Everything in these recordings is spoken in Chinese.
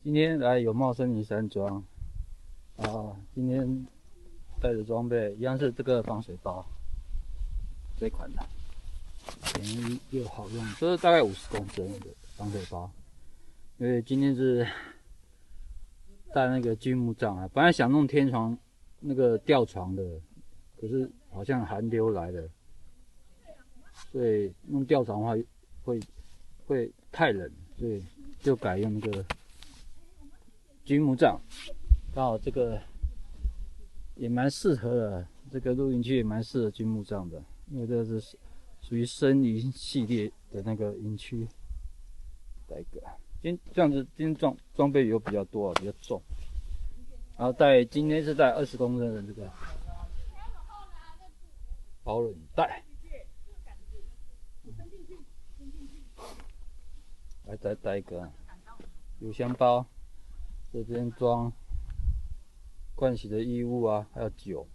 今天来有茂森林山庄啊，今天带的装备一样是这个防水包，这款的，便宜又好用，这是大概50公升的防水包。因为今天是带那个军木杖啊，本来想弄天床那个吊床的，可是好像寒流来了，所以弄吊床的话会太冷，所以就改用那个军木杖。刚好这个也蛮适合的，这个露营区也蛮适合军木杖的，因为这是属于森林系列的那个营区。带一个，这样子，今天装备有比较多，比较重。然后今天是带20公升的这个保冷袋，来再带一个油箱包，这边装盥洗的衣物啊，还有酒，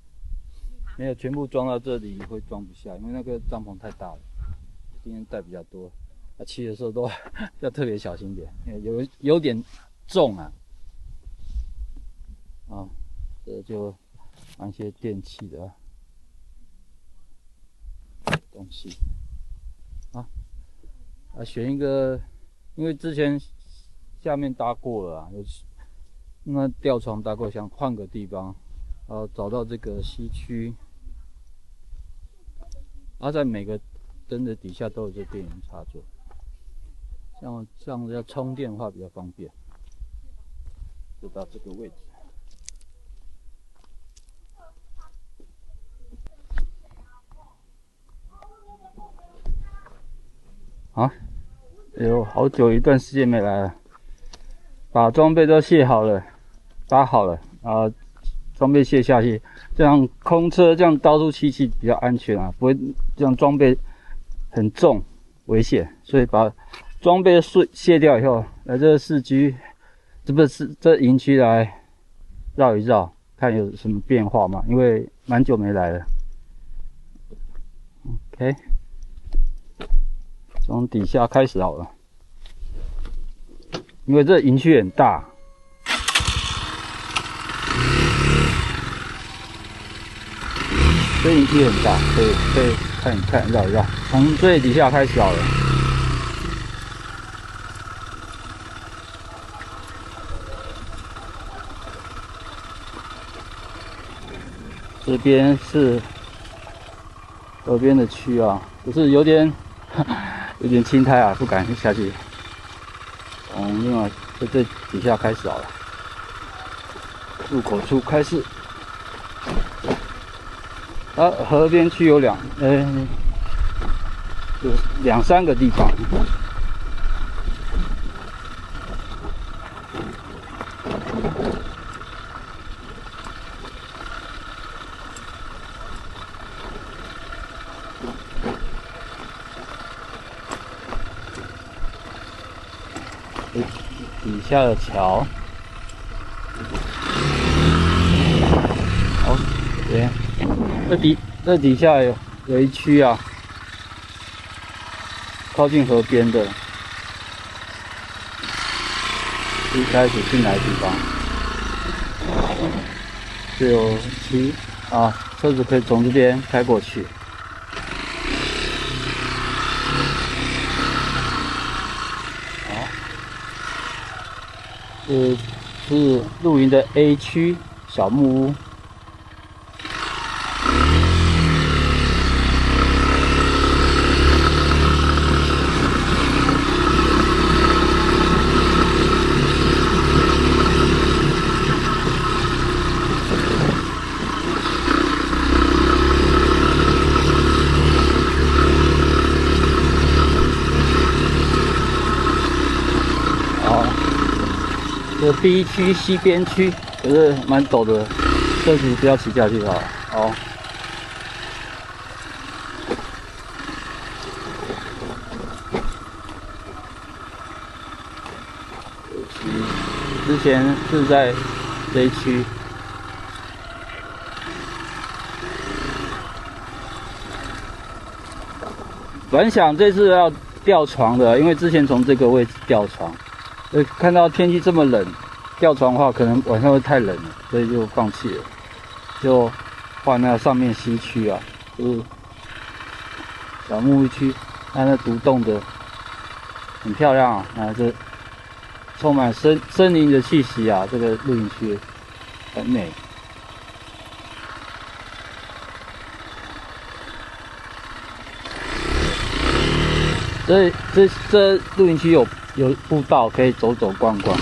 没有全部装到这里会装不下，因为那个帐篷太大了。今天带比较多，骑的时候都要特别小心点，有点重啊。这就放一些电器的东西选一个，因为之前下面搭过了有那吊床搭过，想换个地方，找到这个西区，在每个灯的底下都有这电源插座，像这样子要充电的话比较方便，就到这个位置。好久一段时间没来了，把装备都卸好了，搭好了，装备卸下去，这样空车这样到处骑比较安全啊，不会这样装备很重危险，所以把装备卸掉以后，来这个市区，这营区来绕一绕，看有什么变化嘛，因为蛮久没来了。OK。从底下开始好了，因为这营区很大，这营区很大，可以看一看，绕一绕。从最底下开始好了。这边是河边的区啊，可是有点青苔啊，不敢下去。从另外这底下开始好了，入口处开始。河边区有2、3个地方。底下的桥，这底下有一区啊，靠近河边的，一开始进来的地方，就有区车子可以从这边开过去。这是露营的 A 区小木屋。这 B 区西边区，可是蛮陡的，车子不要骑下去好。之前是在这一区。本来想这次要吊床的，因为之前从这个位置吊床，看到天气这么冷，吊床的话，可能晚上会太冷了，所以就放弃了，就换那上面西区啊，就是小木屋区，那独栋的很漂亮啊，这充满森林的气息啊，这个露营区很美。这露营区有步道可以走走逛逛。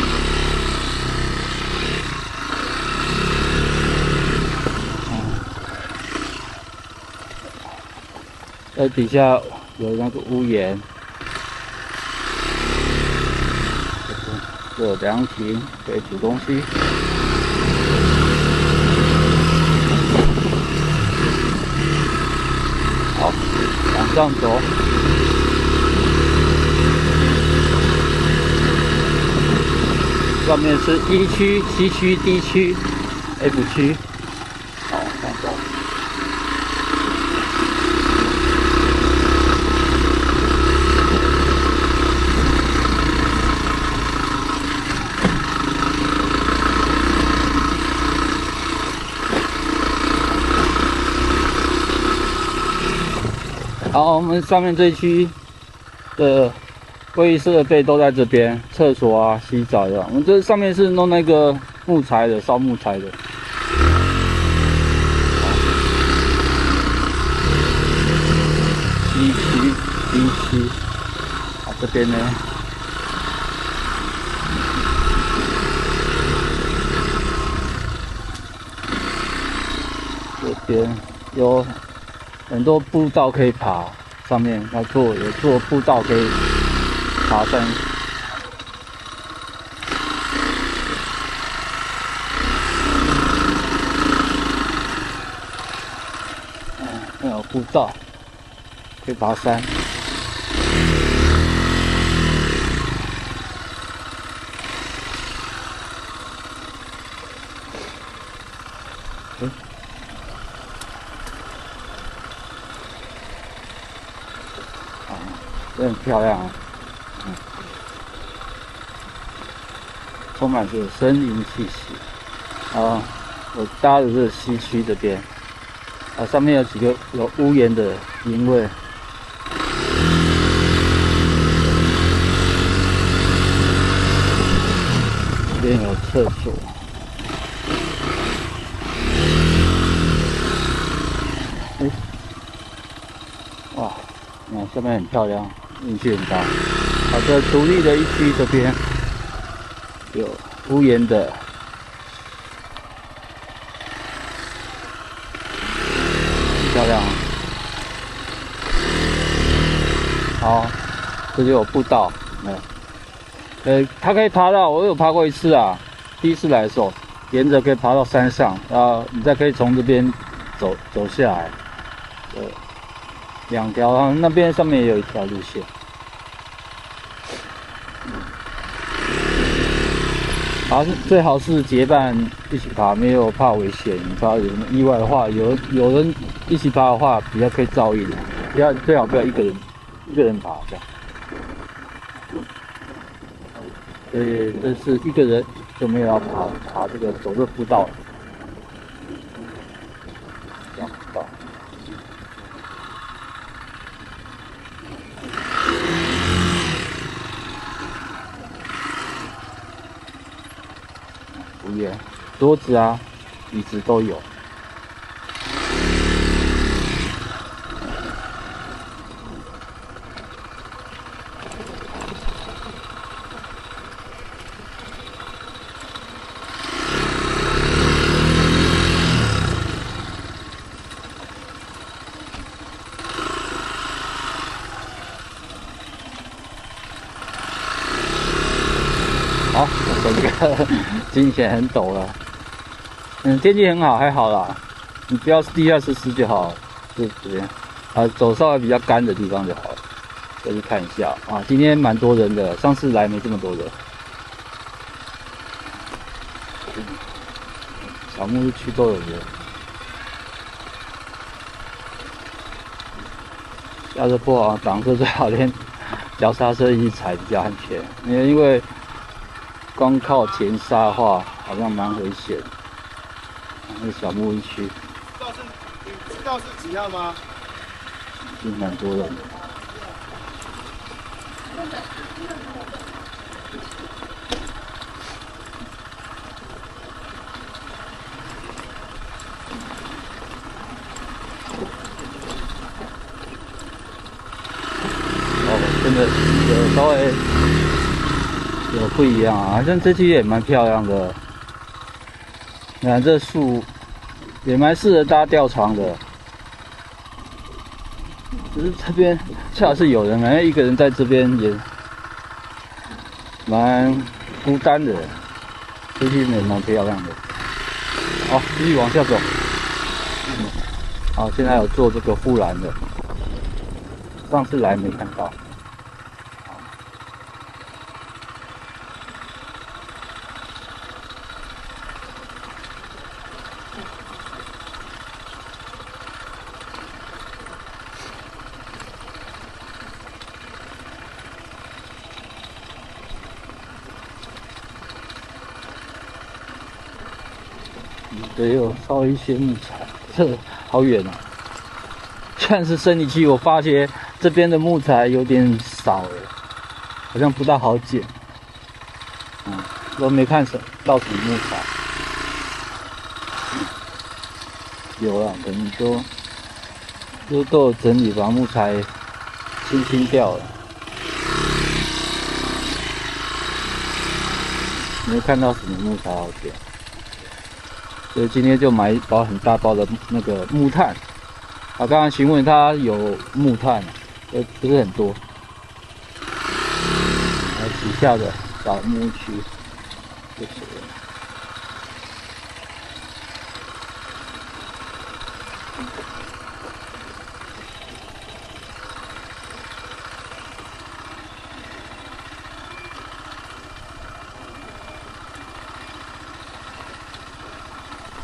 底下有那个屋檐，有凉亭可以煮东西。好，往上走。上面是1区、7区、D 区、F 区。好，往上走。好，我们上面这一区的会议设备都在这边，厕所啊、洗澡的。我们这上面是弄那个木材的，烧木材的。西区、D 区，好，这边呢，这边有很多步道可以爬，上面有做步道可以爬山。有步道可以爬山。很漂亮啊，充满着森林气息。啊，我搭的是西区这边，啊，上面有几个有屋檐的营位，这边有厕所。哇！看下面很漂亮，运气很大。好的，独立的1区这边有屋檐的，很漂亮。好，这就有步道，它可以爬到，我有爬过一次啊，第一次来的时候，沿着可以爬到山上，然后你再可以从这边走下来。2条，那边上面也有1条路线。好，最好是结伴一起爬，没有怕危险。你怕有什么意外的话，有人一起爬的话，比较可以照应。最好不要一个人爬这样。这是一个人就没有要爬这个走这步道了。这样步道。桌子啊、椅子都有。好，这个金钱很陡了。天气很好，还好啦。你不要地下室湿就好了，就这边。走稍微比较干的地方就好了。再去看一下啊，今天蛮多人的，上次来没这么多人。小木屋区都有人。下车坡啊，挡车最好连脚刹车一起踩比较安全，因为光靠填沙的话，好像蛮危险的。那小木屋区，知道是几号吗？是蛮多人的。真的有稍微有不一样啊，好像这区也蛮漂亮的。你看这树也蛮适合搭吊床的，只是这边恰好是有人，好像一个人在这边也蛮孤单的。这区也蛮漂亮的。好，继续往下走。好，现在有做这个护栏的，上次来没看到。也有烧一些木材，这好远啊！虽然是生理期，我发觉这边的木材有点少了，好像不大好捡。都没看到什么木材。有了，可能都有整理，把木材清掉了。没看到什么木材好捡。所以今天就买一包很大包的那个木炭。刚刚询问他有木炭，不是很多。底下的小木屋区就是了。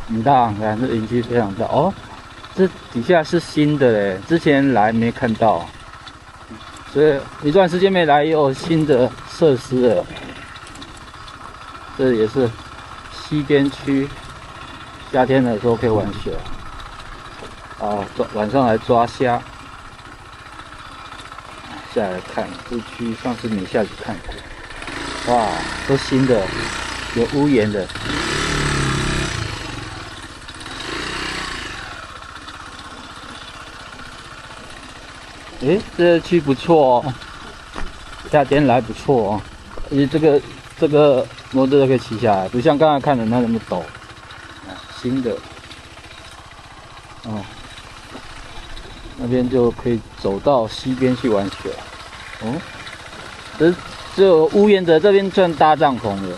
很大，看这营区非常大哦。这底下是新的嘞，之前来没看到，所以一段时间没来，也有新的设施了。这也是西边区，夏天的时候可以玩水。晚上来抓虾。下来看这区，上次没下去看过。哇，都新的，有屋檐的。这区不错哦，夏天来不错哦。而且这个摩托车可以骑下来，不像刚才看的那么陡。新的，那边就可以走到西边去玩水。只有屋檐的这边算搭帐篷的，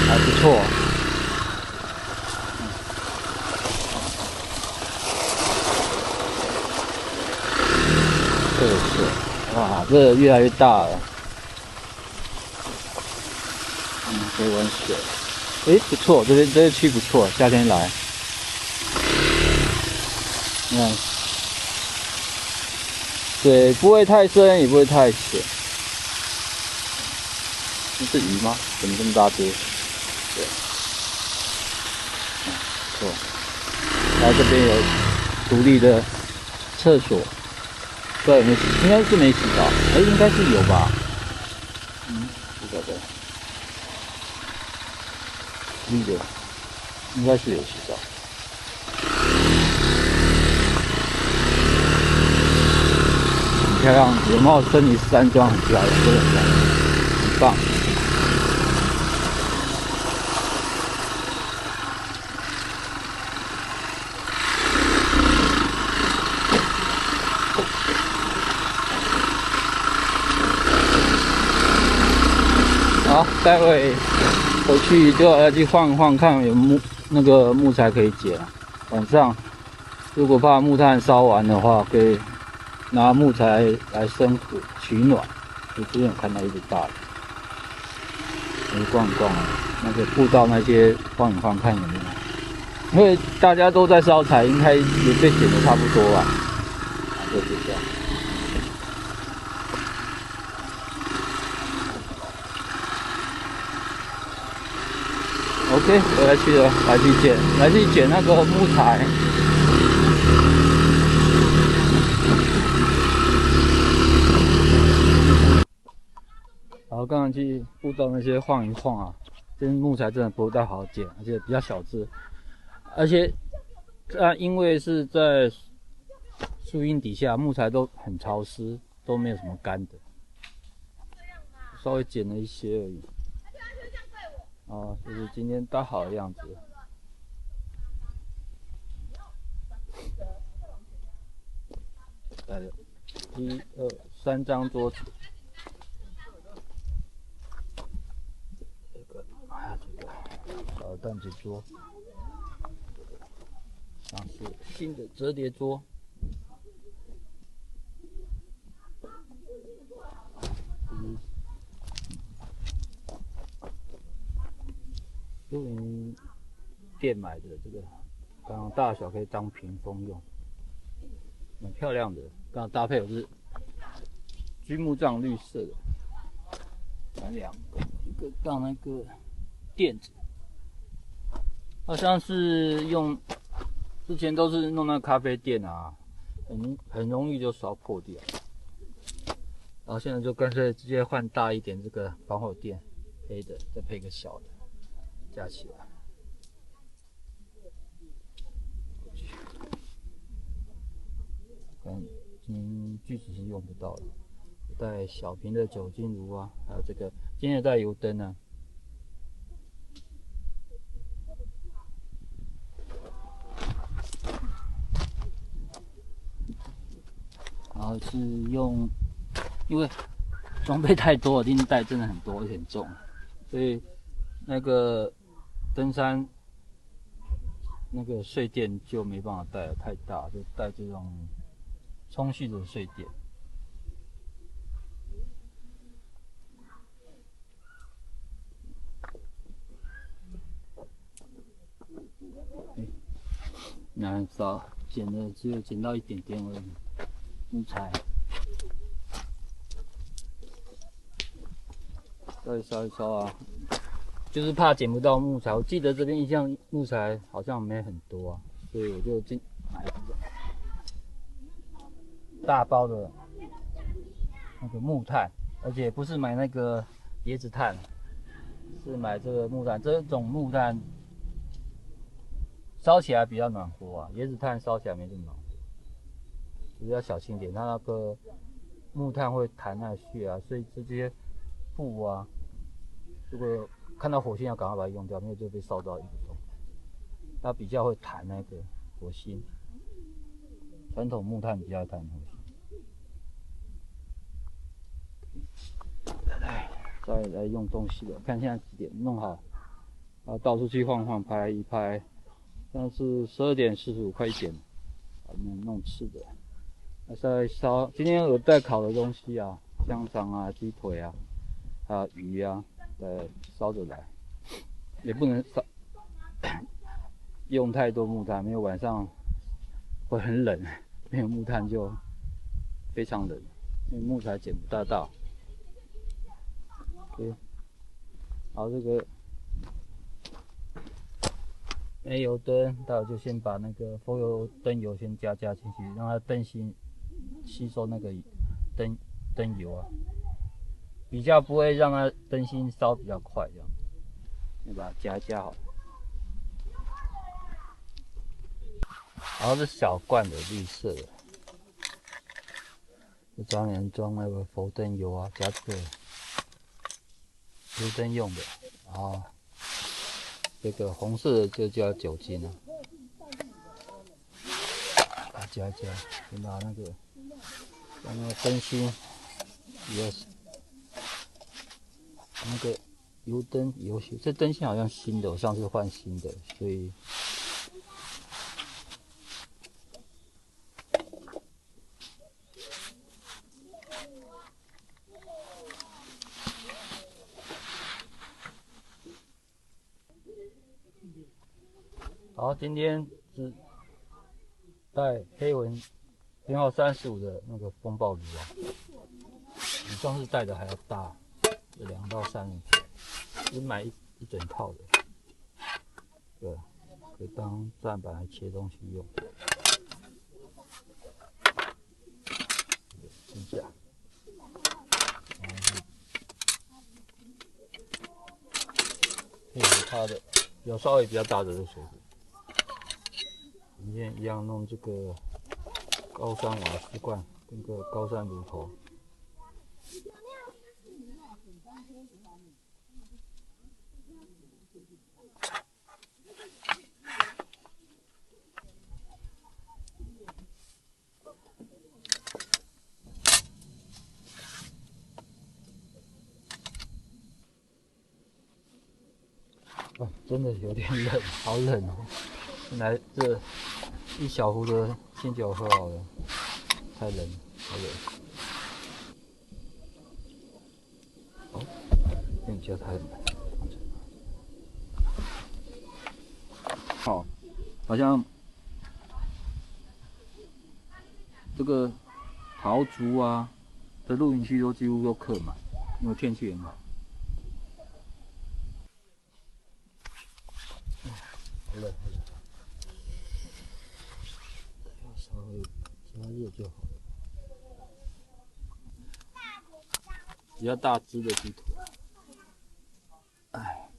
还不错。哇，这越来越大了。可以玩水。不错，这个区不错，夏天来。你看，水不会太深，也不会太浅。这是鱼吗？怎么这么大只？对，不错。然后这边有独立的厕所。不知道有没有洗，应该是没洗到。应该是有吧？不晓得。应该是有洗到。很漂亮，有没有森林山庄很漂亮，真的很漂亮，很棒。好，待会回去就要去晃晃，看有那个木材可以捡。晚上如果怕木炭烧完的话，可以拿木材来生火取暖。我之前有看到一只大的，去逛逛那个步道那些晃一晃，看有没有。因为大家都在烧柴，应该也被捡得差不多吧。就是这样。OK， 我来去了，来去捡那个木材。然后刚刚去步道那些晃一晃啊，这木材真的不太好捡，而且比较小只，而且因为是在树荫底下，木材都很潮湿，都没有什么干的，稍微捡了一些而已。啊，就是今天搭好的样子。带了1、2、3张桌子，还有这个小的蛋子桌，像是新的折叠桌。露营店买的这个，刚刚大小可以当屏风用，蛮漂亮的。刚刚搭配我是锯木杖绿色的，买2个，一个当那个垫子，好像是用之前都是弄那个咖啡垫啊，很容易就烧破掉。然后现在就干脆直接换大一点这个防火垫，黑的，再配个小的。加起来，锯子是用不到的。带小瓶的酒精炉啊，还有这个今天带油灯啊。然后是用，因为装备太多了，今天带真的很多，而且很重，所以那个登山那个睡垫就没办法带了，太大，就带这种充气的睡垫。那烧捡的只有捡到一点点而已，木材。再烧一烧啊，就是怕捡不到木材。我记得这边一向木材好像没很多啊，所以我就买了这个大包的那个木炭，而且不是买那个椰子炭，是买这个木炭。这种木炭烧起来比较暖和啊，椰子炭烧起来没这么暖和，就是要小心点，它那个木炭会弹下去啊，所以这些布啊，如果看到火星要赶快把它用掉，因为就被烧到一个洞。它比较会弹那个火星，传统木炭比较弹火星。再来用东西了，看现在几点，弄好，然后到处去晃晃，拍一拍。现在是12点45，快1点了，把那弄吃的。再烧，今天有带烤的东西啊，香肠啊、鸡腿啊，还有鱼啊，烧着来，也不能烧用太多木炭，没有晚上会很冷，没有木炭就非常冷，因为木材捡不大到。OK， 好，这个没油灯，待会就先把那个风油灯油先加进去，让它灯芯吸收那个灯油啊，比较不会让它灯芯烧比较快，这样。先把它加一加好。然后是小罐的绿色的，这专门装那个浮灯油啊，加这个油灯用的。然后这个红色的就叫酒精啊，把它加一加，先把那个让那个灯芯也那个油灯油芯，这灯芯好像新的，我上次换新的，所以。好，今天是带黑纹编号35的那个风暴驴啊，比上次带的还要大，有2到3人，只买一整套的。对，可以当站板来切东西用。支架，然后是配合它的稍微比较大的这个水壶。里面一样弄这个高山瓦斯罐跟个高山炉头。哦，真的有点冷，好冷哦！本来这一小壶的清酒喝好了，太冷了，好冷。哦，有点比较太冷。好，好像这个桃竹啊的露营区都几乎都客满，因为天气很好。好冷，好冷。稍微加热就好了。比较大只的鸡腿，哎，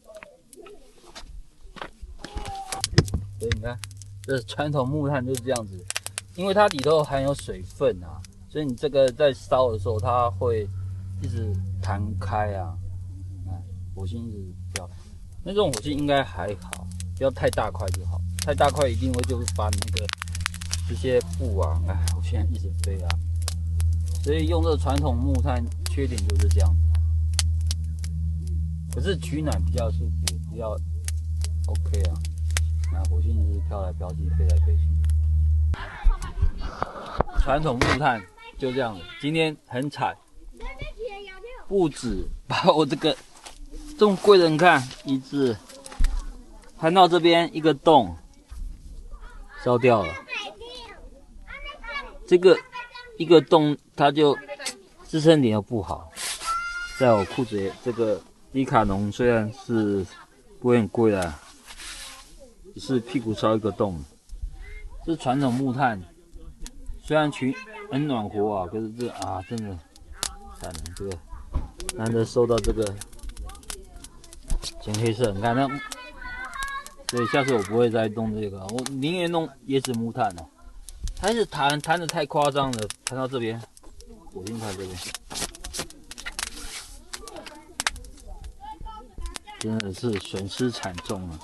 所以你看，这传统木炭就是这样子，因为它里头含有水分啊，所以你这个在烧的时候，它会一直弹开啊，火星一直掉。那这种火星应该还好，不要太大块就好，太大块一定会就是把那个这些布啊，我现在一直飞啊，所以用这个传统木炭缺点就是这样。可是取暖比较舒服，比较 OK 啊。那火星就是飘来飘去，飞来飞去。传统木炭就这样子。今天很惨，不止把我这个么贵的，你看一只盘到这边一个洞烧掉了，这个一个洞它就支撑点又不好。在我裤子也这个迪卡侬虽然是不会很贵啦，只是屁股烧一个洞。这是传统木炭，虽然很暖和啊，可是这真的惨了，这个难得收到这个浅黑色，你看那，所以下次我不会再弄这个，我宁愿弄椰子木炭了。它是弹的太夸张了，弹到这边，火星炭这边。真的是损失惨重啊！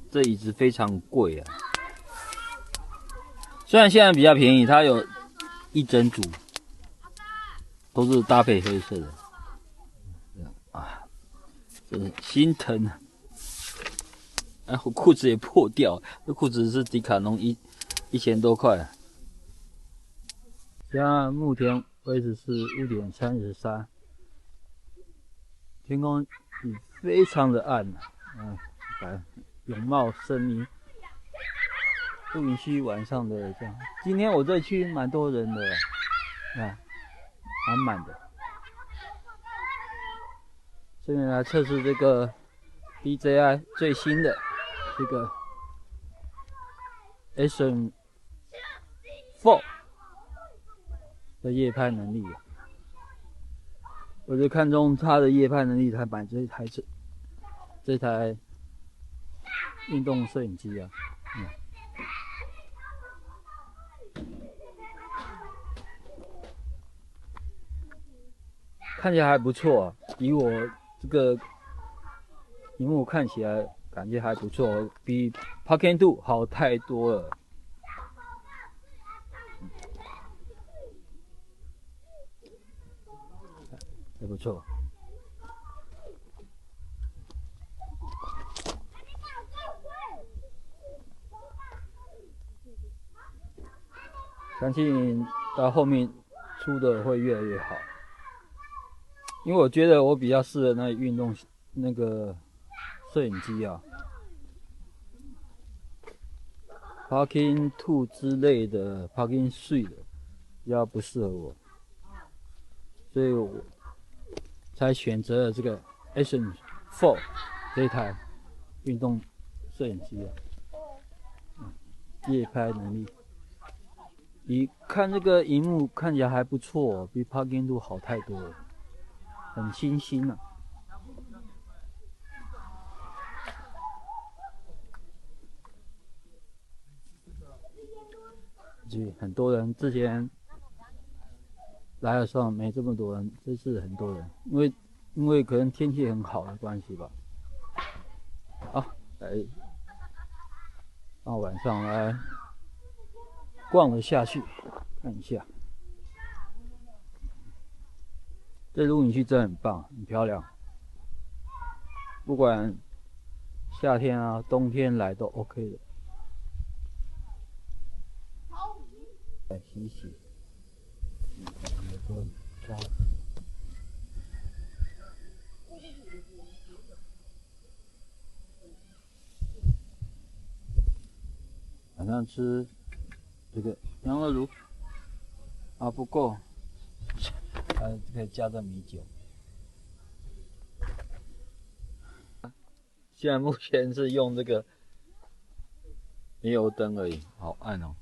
这椅子非常贵啊，虽然现在比较便宜，它有一整组，都是搭配黑色的，真的心疼啊！我裤子也破掉，这裤子是迪卡侬1000多块啊。现在目前为止是5点33，天空已非常的暗了，永茂森林露营区晚上的这样。今天我这区蛮多人的，满满的。这边来测试这个 DJI 最新的这个 Action 4的夜拍能力。我就看中它的夜拍能力，才买这台运动摄影机啊。看起来还不错啊，以我这个屏幕看起来感觉还不错，比 Pocket 2好太多了。还不错。相信到后面出的会越来越好，因为我觉得我比较适合那运动那个摄影机啊 ，Pocket 2之类的 ，Pocket 3的比较不适合我，所以我才选择了这个 Action 4这一台运动摄影机啊。夜拍能力。你看这个荧幕看起来还不错，比 Parking 路好太多了，很清新啊。很多人之前来的时候没这么多人，这次很多人，因为可能天气很好的关系吧。好，到晚上来逛了下去，看一下。这露营区真的很棒，很漂亮。不管夏天啊、冬天来都 OK 的。来洗洗。晚上吃这个羊肉炉啊，不够，可以加个米酒。现在目前是用这个煤油灯而已，好暗哦。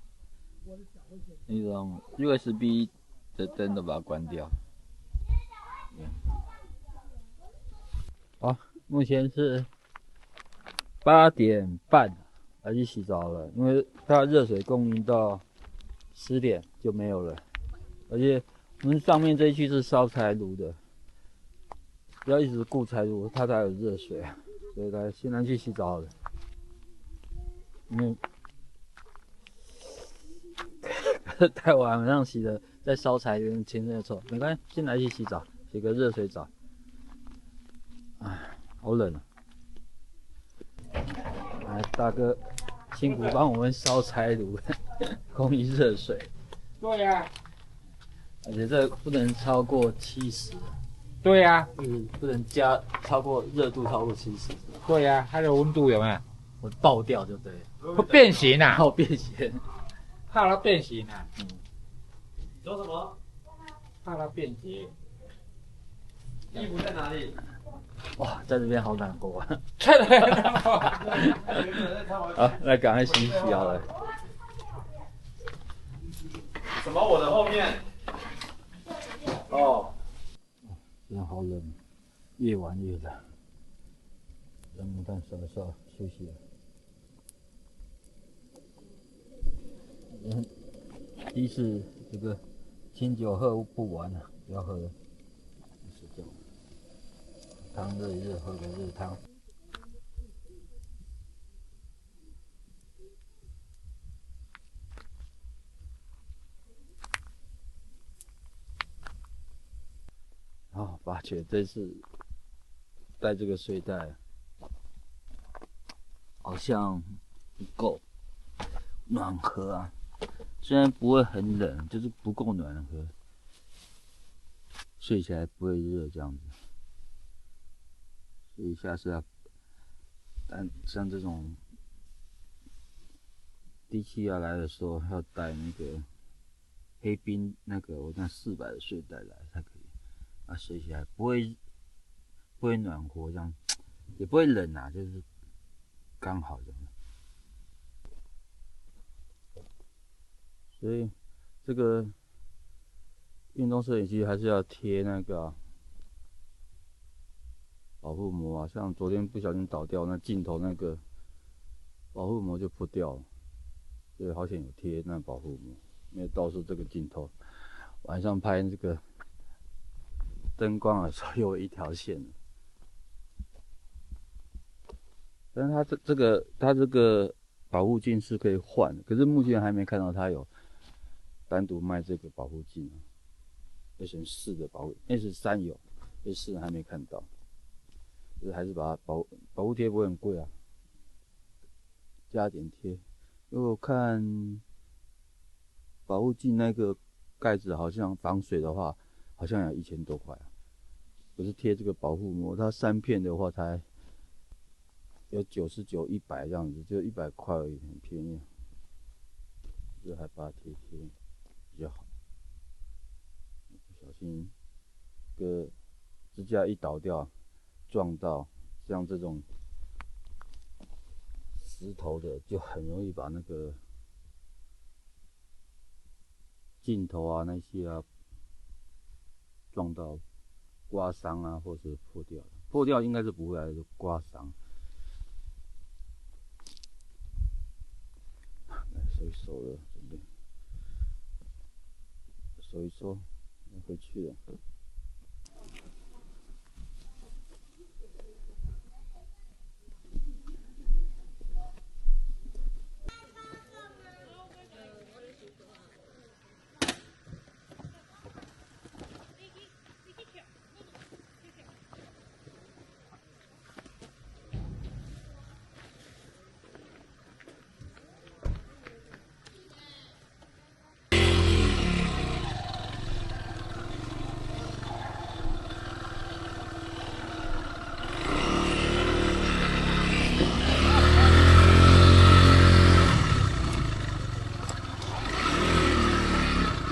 那种 USB 的灯都把它关掉。好，目前是8点半，来去洗澡了，因为它热水供应到10点就没有了，而且我们上面这一区是烧柴炉的，要一直顾柴炉，它才有热水啊，所以现在去洗澡了。因为太晚上洗的，在烧柴有点清热臭，没关系，先来去洗澡，洗个热水澡。哎，好冷啊！来，大哥辛苦帮我们烧柴炉，供应热水。对呀、而且这不能超过70。对呀、不能加超过热度超过70。对呀、它的温度有没有？我爆掉就对了，会变形啊！好变形。怕它变形啊！说什么？怕它变形。衣服在哪里？哇，在这边好难过啊！真的。好，那赶快洗一洗好了。什么？我的后面？哦，真的好冷，越玩越冷。人们看稍稍休息了。第一次这个清酒喝不完了，不要喝了，睡觉。汤热一热，喝个热汤。好，发觉这次带这个睡袋好像不够暖和啊，虽然不会很冷，就是不够暖和，睡起来不会热这样子。所以下次要，但像这种低气压来的时候，要带那个黑冰我那400的睡袋来才可以，啊，睡起来不会暖和这样，也不会冷啊，就是刚好这样。所以这个运动摄影机还是要贴那个保护膜啊，像昨天不小心倒掉那镜头那个保护膜就破掉了，所以好险有贴那保护膜，因为到时候这个镜头晚上拍这个灯光的时候又有一条线了。但是它这个保护镜是可以换的，可是目前还没看到它有单独卖这个保护镜啊。S4的保护 ，S3有，S4还没看到。就是还是把它保护贴不会很贵啊，加点贴。因为我看保护镜那个盖子好像防水的话，好像要1000多块啊。可是贴这个保护膜，它3片的话才有99、100这样子，就100块而已，很便宜。就还把它贴比较好。小心个支架一倒掉，撞到像这种石头的，就很容易把那个镜头啊那些啊撞到刮伤啊，或是破掉了。破掉应该是不会，是刮伤。来收一收了，准备收一收，要回去了。